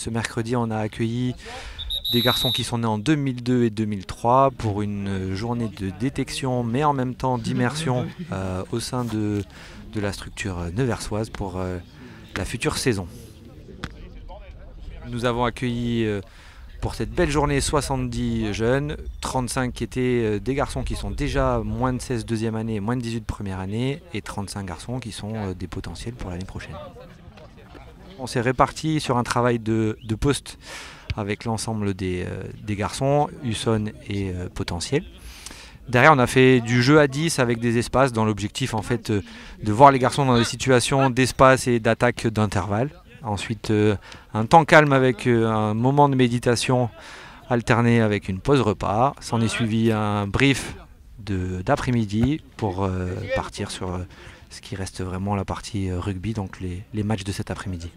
Ce mercredi, on a accueilli des garçons qui sont nés en 2002 et 2003 pour une journée de détection mais en même temps d'immersion au sein de la structure neversoise pour la future saison. Nous avons accueilli pour cette belle journée 70 jeunes, 35 qui étaient des garçons qui sont déjà moins de 16 deuxième année, moins de 18 première année et 35 garçons qui sont des potentiels pour l'année prochaine. On s'est répartis sur un travail de poste avec l'ensemble des garçons, Husson et potentiel. Derrière, on a fait du jeu à 10 avec des espaces dans l'objectif en fait de voir les garçons dans des situations d'espace et d'attaque d'intervalle. Ensuite, un temps calme avec un moment de méditation alterné avec une pause repas. S'en est suivi un brief d'après-midi pour partir sur ce qui reste vraiment la partie rugby, donc les matchs de cet après-midi.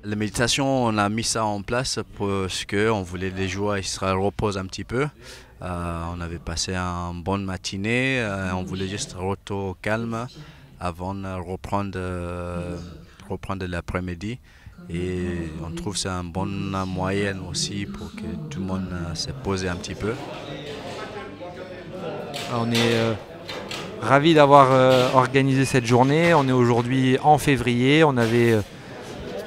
La méditation, on a mis ça en place parce qu'on voulait les joueurs ils se reposent un petit peu. On avait passé une bonne matinée, on voulait juste retour au calme avant de reprendre l'après-midi. Et on trouve que c'est une bonne moyenne aussi pour que tout le monde se pose un petit peu. On est ravis d'avoir organisé cette journée. On est aujourd'hui en février. On avait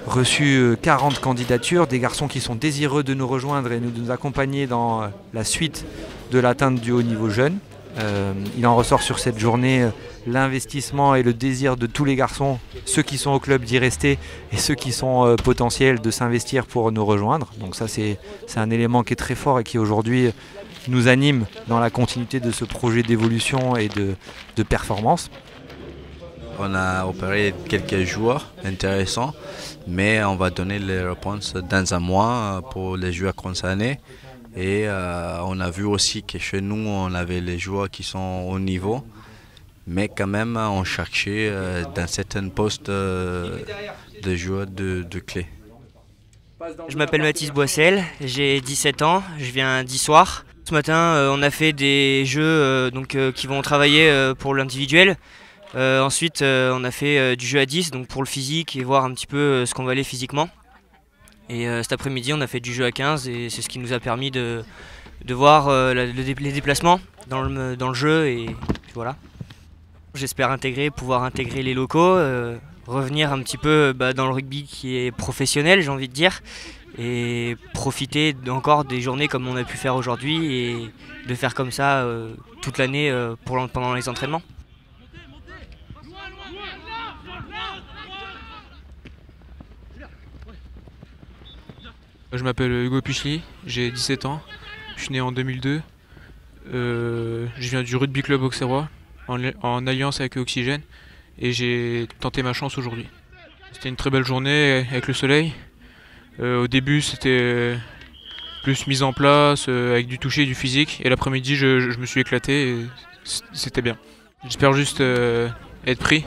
reçu 40 candidatures, des garçons qui sont désireux de nous rejoindre et de nous accompagner dans la suite de l'atteinte du haut niveau jeune. Il en ressort sur cette journée l'investissement et le désir de tous les garçons, ceux qui sont au club d'y rester et ceux qui sont potentiels de s'investir pour nous rejoindre. Donc ça c'est un élément qui est très fort et qui aujourd'hui nous anime dans la continuité de ce projet d'évolution et de performance. On a opéré quelques joueurs intéressants, mais on va donner les réponses dans un mois pour les joueurs concernés. Et on a vu aussi que chez nous, on avait les joueurs qui sont au niveau, mais quand même, on cherchait dans certains postes de joueurs de clé. Je m'appelle Mathis Boissel, j'ai 17 ans, je viens d'Issoire. Ce matin, on a fait des jeux qui vont travailler pour l'individuel. Ensuite, on a fait du jeu à 10 donc pour le physique et voir un petit peu ce qu'on va aller physiquement. Et cet après-midi, on a fait du jeu à 15 et c'est ce qui nous a permis de voir les déplacements dans le jeu et puis voilà. J'espère pouvoir intégrer les locaux, revenir un petit peu dans le rugby qui est professionnel, j'ai envie de dire, et profiter encore des journées comme on a pu faire aujourd'hui et de faire comme ça toute l'année pendant les entraînements. Je m'appelle Hugo Puchli, j'ai 17 ans, je suis né en 2002. Je viens du rugby club auxerrois en alliance avec Oxygène et j'ai tenté ma chance aujourd'hui. C'était une très belle journée avec le soleil. Au début c'était plus mise en place avec du toucher et du physique et l'après-midi je me suis éclaté et c'était bien. J'espère juste être pris